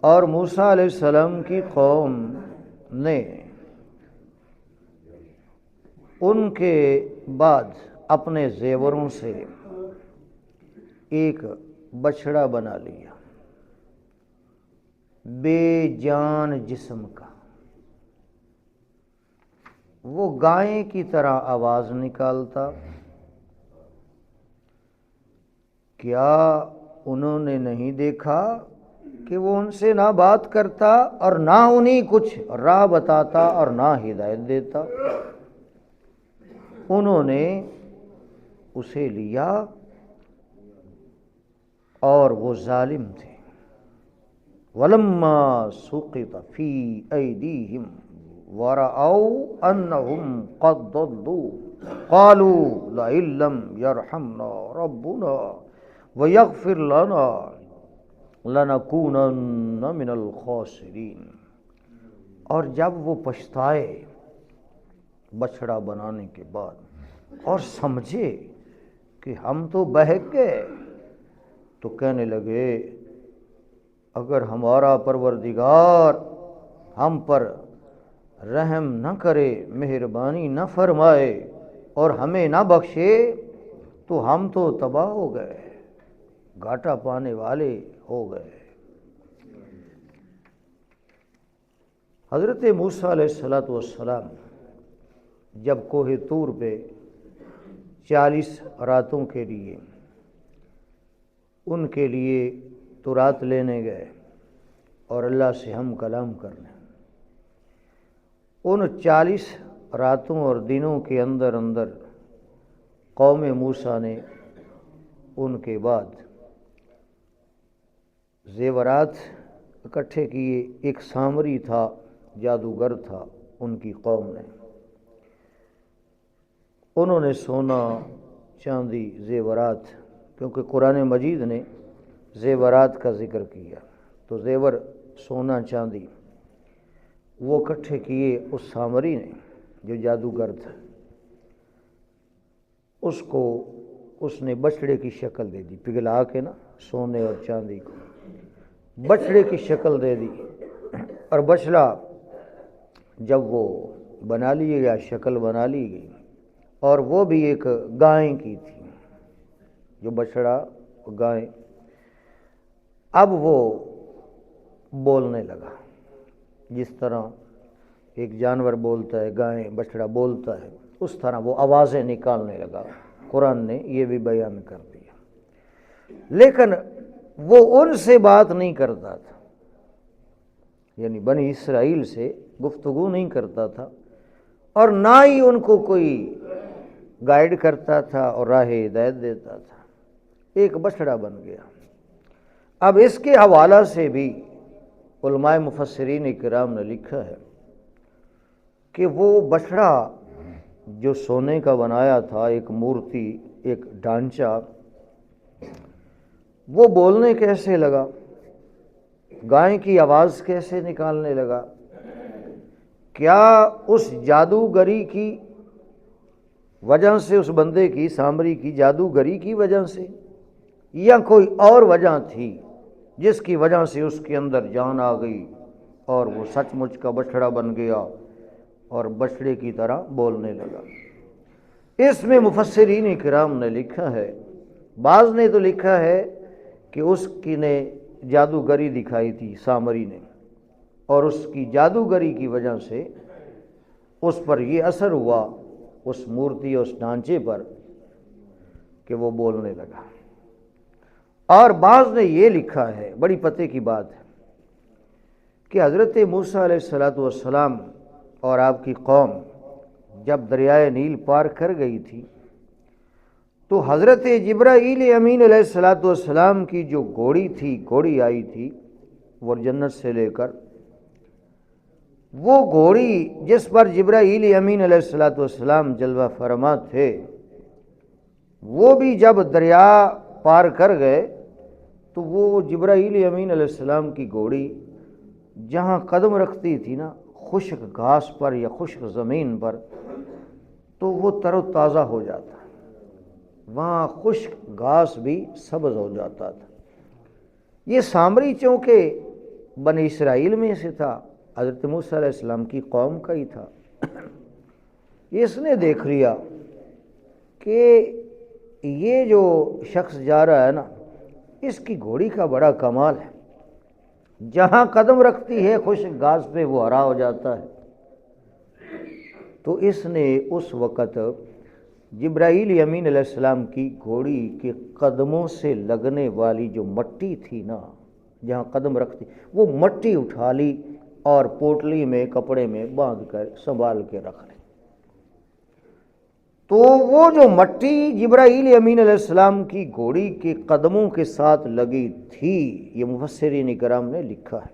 اور موسیٰ علیہ السلام کی قوم نے ان کے بعد اپنے زیوروں سے ایک بچڑا بنا لیا، بے جان جسم کا۔ وہ گائے کی طرح آواز نکالتا۔ کیا انہوں نے نہیں دیکھا کہ وہ ان سے نہ بات کرتا اور نہ انہیں کچھ راہ بتاتا اور نہ ہدایت دیتا؟ انہوں نے اسے لیا اور وہ ظالم تھے۔ وَلَمَّا سُقِطَ فِي أَيْدِيهِمْ وَرَأَوْا أَنَّهُمْ قَدْ ضَلُّوا قَالُوا لَئِن لَّمْ يَرْحَمْنَا رَبُّنَا وَيَغْفِرْ لَنَا لَنَكُونَنَّ مِنَ الْخَاسِرِينَ۔ اور جب وہ پچھتائے بچڑا بنانے کے بعد اور سمجھے کہ ہم تو بہک گئے، تو کہنے لگے اگر ہمارا پروردگار ہم پر رحم نہ کرے، مہربانی نہ فرمائے اور ہمیں نہ بخشے تو ہم تو تباہ ہو گئے، گھاٹا پانے والے ہو گئے۔ حضرت موسیٰ علیہ السلام جب کوہ طور پہ 40 راتوں کے لیے ان کے لیے تورات لینے گئے اور اللہ سے ہم کلام کرنے، ان 40 راتوں اور دنوں کے اندر قوم موسیٰ نے ان کے بعد زیورات اکٹھے کیے۔ ایک سامری تھا، جادوگر تھا ان کی قوم نے، انہوں نے سونا چاندی زیورات، کیونکہ قرآن مجید نے زیورات کا ذکر کیا تو زیور سونا چاندی وہ اکٹھے کیے۔ اس سامری نے جو جادوگر تھا اس نے بچڑے کی شکل دے دی، پگھلا کے نا سونے اور چاندی کو بچڑے کی شکل دے دی، اور بچڑا جب وہ بنا لیے گیا، شکل بنا لی گئی، اور وہ بھی ایک گائے کی تھی، جو بچڑا گائے۔ اب وہ بولنے لگا، جس طرح ایک جانور بولتا ہے، گائے بچڑا بولتا ہے، اس طرح وہ آوازیں نکالنے لگا۔ قرآن نے یہ بھی بیان کر دیا، لیکن وہ ان سے بات نہیں کرتا تھا، یعنی بنی اسرائیل سے گفتگو نہیں کرتا تھا، اور نہ ہی ان کو کوئی گائیڈ کرتا تھا اور راہ ہدایت دیتا تھا۔ ایک بچڑا بن گیا۔ اب اس کے حوالہ سے بھی علماء مفسرین کرام نے لکھا ہے کہ وہ بچڑا جو سونے کا بنایا تھا، ایک مورتی، ایک ڈھانچہ، وہ بولنے کیسے لگا، گائے کی آواز کیسے نکالنے لگا؟ کیا اس جادوگری کی وجہ سے، اس بندے کی، سامری کی جادوگری کی وجہ سے، یا کوئی اور وجہ تھی جس کی وجہ سے اس کے اندر جان آ گئی اور وہ سچ مچ کا بچڑا بن گیا اور بچڑے کی طرح بولنے لگا؟ اس میں مفسرین کرام نے لکھا ہے، بعض نے تو لکھا ہے کہ اس کی نے جادوگری دکھائی تھی سامری نے، اور اس کی جادوگری کی وجہ سے اس پر یہ اثر ہوا، اس مورتی، اس ڈھانچے پر، کہ وہ بولنے لگا۔ اور بعض نے یہ لکھا ہے، بڑی پتے کی بات ہے، کہ حضرت موسیٰ علیہ السلام اور آپ کی قوم جب دریائے نیل پار کر گئی تھی تو حضرت جبرائیل امین علیہ السلام کی جو گھوڑی تھی، گھوڑی آئی تھی وہ جنت سے لے کر، وہ گھوڑی جس پر جبرائیل امین علیہ السلام جلوہ فرما تھے، وہ بھی جب دریا پار کر گئے تو وہ جبرائیل امین علیہ السلام کی گھوڑی جہاں قدم رکھتی تھی نا، خشک گھاس پر یا خشک زمین پر، تو وہ تر و تازہ ہو جاتا، وہاں خشک گھاس بھی سبز ہو جاتا تھا۔ یہ سامری چونکہ بنی اسرائیل میں سے تھا، حضرت موسیٰ علیہ السلام کی قوم کا ہی تھا۔ اس نے دیکھ لیا کہ یہ جو شخص جا رہا ہے نا، اس کی گھوڑی کا بڑا کمال ہے، جہاں قدم رکھتی ہے خشک گھاس پہ وہ ہرا ہو جاتا ہے۔ تو اس نے اس وقت جبرائیل امین علیہ السلام کی گھوڑی کے قدموں سے لگنے والی جو مٹی تھی نا، جہاں قدم رکھتی، وہ مٹی اٹھا لی اور پوٹلی میں کپڑے میں باندھ کر سنبھال کے رکھ لی۔ تو وہ جو مٹی جبرائیل امین علیہ السلام کی گھوڑی کے قدموں کے ساتھ لگی تھی، یہ مفسرین کرام نے لکھا ہے،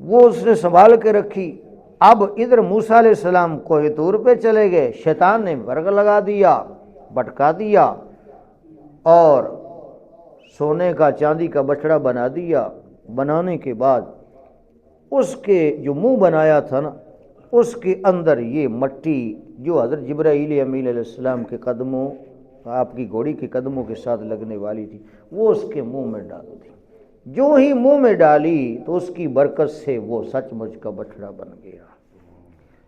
وہ اس نے سنبھال کے رکھی۔ اب ادھر موسیٰ علیہ السلام کوہ طور پہ چلے گئے، شیطان نے ورگ لگا دیا، بٹکا دیا اور سونے کا چاندی کا بچڑا بنا دیا۔ بنانے کے بعد اس کے جو منہ بنایا تھا نا، اس کے اندر یہ مٹی جو حضرت جبرائیل امین علیہ السلام کے قدموں، آپ کی گھوڑی کے قدموں کے ساتھ لگنے والی تھی، وہ اس کے منہ میں ڈال دی۔ جو ہی منہ میں ڈالی تو اس کی برکت سے وہ سچ مچ کا بچڑا بن گیا۔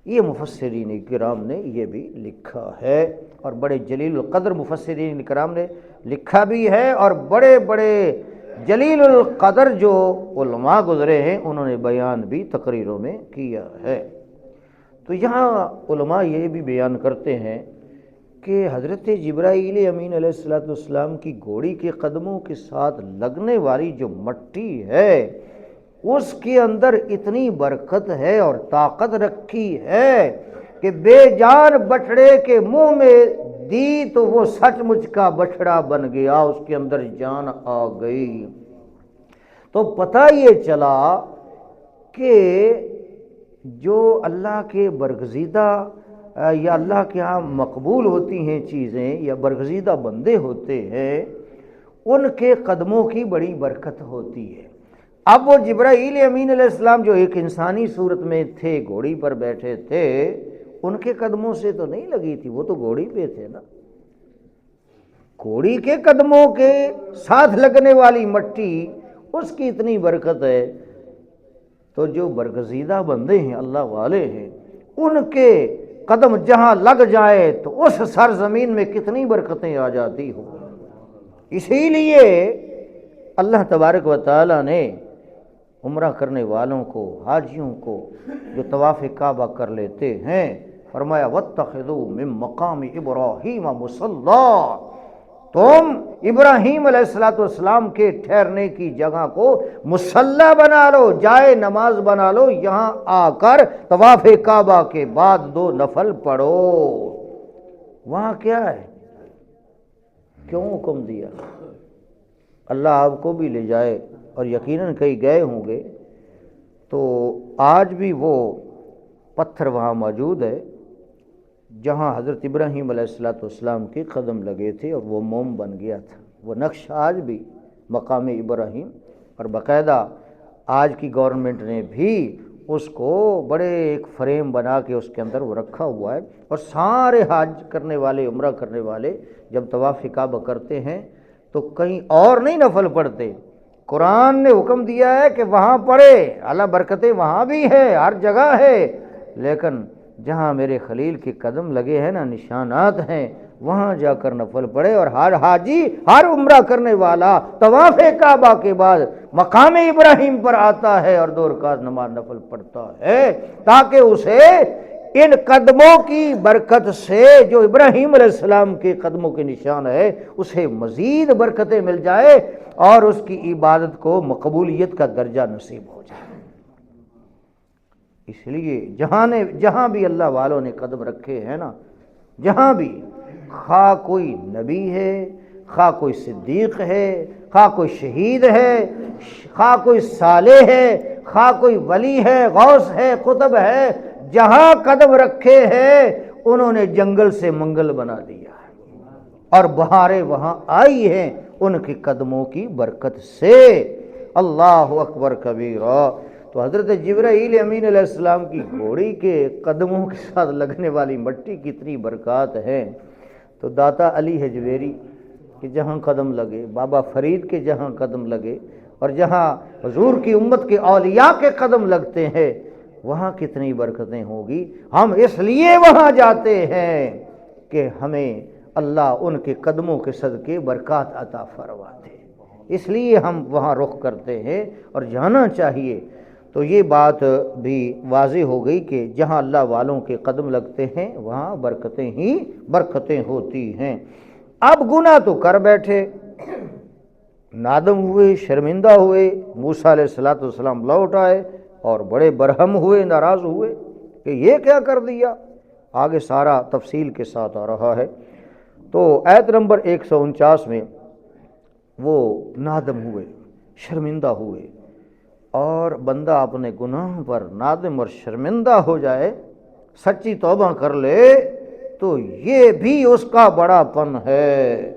یہ مفسرین کرام نے یہ بھی لکھا ہے، اور بڑے جلیل القدر مفسرین کرام نے لکھا بھی ہے، اور بڑے بڑے جلیل القدر جو علماء گزرے ہیں انہوں نے بیان بھی تقریروں میں کیا ہے۔ تو یہاں علماء یہ بھی بیان کرتے ہیں کہ حضرت جبرائیل امین علیہ السلام کی گھوڑی کے قدموں کے ساتھ لگنے والی جو مٹی ہے، اس کے اندر اتنی برکت ہے اور طاقت رکھی ہے کہ بے جان بچڑے کے منہ میں دی تو وہ سچ مچ کا بچڑا بن گیا، اس کے اندر جان آ گئی۔ تو پتہ یہ چلا کہ جو اللہ کے برگزیدہ یا اللہ کے ہاں مقبول ہوتی ہیں چیزیں یا برگزیدہ بندے ہوتے ہیں، ان کے قدموں کی بڑی برکت ہوتی ہے۔ اب وہ جبرائیل امین علیہ السلام جو ایک انسانی صورت میں تھے، گھوڑی پر بیٹھے تھے، ان کے قدموں سے تو نہیں لگی تھی، وہ تو گھوڑی پہ تھے نا۔ گھوڑی کے قدموں کے ساتھ لگنے والی مٹی، اس کی اتنی برکت ہے، تو جو برگزیدہ بندے ہیں، اللہ والے ہیں، ان کے قدم جہاں لگ جائے تو اس سرزمین میں کتنی برکتیں آ جاتی ہوں۔ اسی لیے اللہ تبارک و تعالی نے عمرہ کرنے والوں کو، حاجیوں کو جو طواف کعبہ کر لیتے ہیں، فرمایا وَاتَّخِذُوا مِن مَّقَامِ إِبْرَاهِيمَ مُصَلًّى، تم ابراہیم علیہ السلام کے ٹھہرنے کی جگہ کو مصلی بنا لو، جائے نماز بنا لو، یہاں آ کر طواف کعبہ کے بعد 2 نفل پڑھو۔ وہاں کیا ہے؟ کیوں حکم دیا؟ اللہ آپ کو بھی لے جائے، اور یقیناً کئی گئے ہوں گے، تو آج بھی وہ پتھر وہاں موجود ہے جہاں حضرت ابراہیم علیہ السلام کے قدم لگے تھے، اور وہ موم بن گیا تھا۔ وہ نقش آج بھی مقام ابراہیم، اور باقاعدہ آج کی گورنمنٹ نے بھی اس کو بڑے ایک فریم بنا کے اس کے اندر وہ رکھا ہوا ہے، اور سارے حج کرنے والے، عمرہ کرنے والے جب طواف کعبہ کرتے ہیں تو کہیں اور نہیں نفل پڑھتے، قرآن نے حکم دیا ہے کہ وہاں پڑھے، اللہ برکتیں وہاں بھی ہے، ہر جگہ ہے، لیکن جہاں میرے خلیل کے قدم لگے ہیں نا، نشانات ہیں، وہاں جا کر نفل پڑھے۔ اور ہر حاجی، ہر عمرہ کرنے والا طواف کعبہ کے بعد مقام ابراہیم پر آتا ہے اور 2 رکعت نماز نفل پڑھتا ہے، تاکہ اسے ان قدموں کی برکت سے، جو ابراہیم علیہ السلام کے قدموں کے نشان ہے، اسے مزید برکتیں مل جائے اور اس کی عبادت کو مقبولیت کا درجہ نصیب ہو جائے۔ اس لیے جہاں بھی اللہ والوں نے قدم رکھے ہیں نا، جہاں بھی، خواہ کوئی نبی ہے، خواہ کوئی صدیق ہے، خواہ کوئی شہید ہے، خواہ کوئی صالح ہے، خواہ کوئی ولی ہے، غوث ہے، قطب ہے، جہاں قدم رکھے ہیں انہوں نے جنگل سے منگل بنا دیا ہے، اور بہاریں وہاں آئی ہیں ان کے قدموں کی برکت سے۔ اللہ اکبر کبیرہ۔ تو حضرت جبرائیل امین علیہ السلام کی گھوڑی کے قدموں کے ساتھ لگنے والی مٹی کی اتنی برکات ہیں، تو داتا علی حجویری کے جہاں قدم لگے، بابا فرید کے جہاں قدم لگے، اور جہاں حضور کی امت کے اولیاء کے قدم لگتے ہیں وہاں کتنی برکتیں ہوگی۔ ہم اس لیے وہاں جاتے ہیں کہ ہمیں اللہ ان کے قدموں کے صدقے برکات عطا فرما دے، اس لیے ہم وہاں رخ کرتے ہیں اور جانا چاہیے۔ تو یہ بات بھی واضح ہو گئی کہ جہاں اللہ والوں کے قدم لگتے ہیں وہاں برکتیں ہی برکتیں ہوتی ہیں۔ اب گناہ تو کر بیٹھے، نادم ہوئے، شرمندہ ہوئے، موسیٰ علیہ السلام لوٹ آئے اور بڑے برہم ہوئے، ناراض ہوئے کہ یہ کیا کر دیا۔ آگے سارا تفصیل کے ساتھ آ رہا ہے۔ تو آیت نمبر 149 میں وہ نادم ہوئے، شرمندہ ہوئے، اور بندہ اپنے گناہ پر نادم اور شرمندہ ہو جائے، سچی توبہ کر لے، تو یہ بھی اس کا بڑا پن ہے۔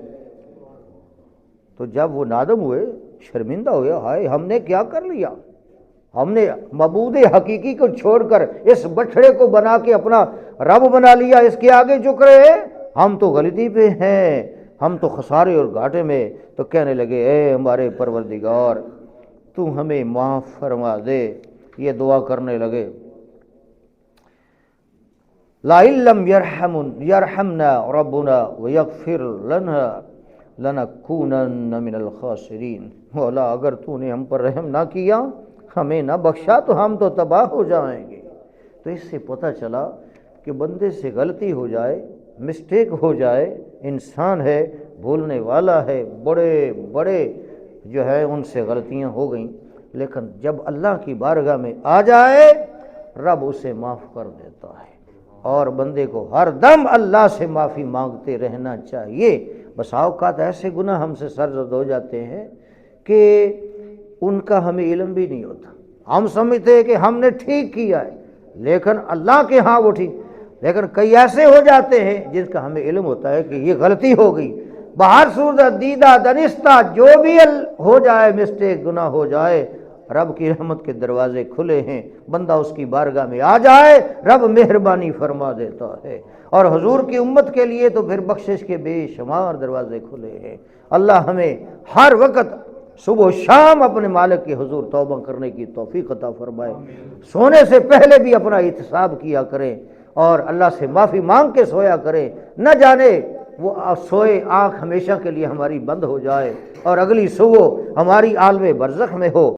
تو جب وہ نادم ہوئے، شرمندہ ہوئے، ہائے ہم نے کیا کر لیا، ہم نے معبود حقیقی کو چھوڑ کر اس بچڑے کو بنا کے اپنا رب بنا لیا، اس کے آگے جھک رہے، ہم تو غلطی پہ ہیں، ہم تو خسارے اور گھاٹے میں۔ تو کہنے لگے اے ہمارے پروردگار تو ہمیں معاف فرما دے، یہ دعا کرنے لگے۔ لَئِن لَّمْ يَرْحَمْنَا رَبُّنَا وَيَغْفِرْ لَنَا لَنَكُونَنَّ مِنَ الْخَاسِرِينَ۔ مولا اگر تو نے ہم پر رحم نہ کیا، ہمیں نہ بخشا، تو ہم تو تباہ ہو جائیں گے۔ تو اس سے پتہ چلا کہ بندے سے غلطی ہو جائے، مسٹیک ہو جائے، انسان ہے، بھولنے والا ہے، بڑے بڑے جو ہے ان سے غلطیاں ہو گئیں، لیکن جب اللہ کی بارگاہ میں آ جائے رب اسے معاف کر دیتا ہے۔ اور بندے کو ہر دم اللہ سے معافی مانگتے رہنا چاہیے۔ بس اوقات ایسے گناہ ہم سے سرزد ہو جاتے ہیں کہ ان کا ہمیں علم بھی نہیں ہوتا، ہم سمجھتے ہیں کہ ہم نے ٹھیک کیا ہے، لیکن اللہ کے ہاں وہ ٹھیک، لیکن کئی ایسے ہو جاتے ہیں جن کا ہمیں علم ہوتا ہے کہ یہ غلطی ہو گئی، باہر صورت دیدہ دنستہ جو بھی ہو جائے، مسٹیک گناہ ہو جائے، رب کی رحمت کے دروازے کھلے ہیں، بندہ اس کی بارگاہ میں آ جائے رب مہربانی فرما دیتا ہے۔ اور حضور کی امت کے لیے تو پھر بخشش کے بے شمار دروازے کھلے ہیں۔ اللہ ہمیں ہر وقت صبح و شام اپنے مالک کے حضور توبہ کرنے کی توفیق عطا فرمائے۔ سونے سے پہلے بھی اپنا احتساب کیا کریں اور اللہ سے معافی مانگ کے سویا کریں، نہ جانے وہ سوئے آنکھ ہمیشہ کے لیے ہماری بند ہو جائے اور اگلی صبح ہماری عالم برزخ میں ہو۔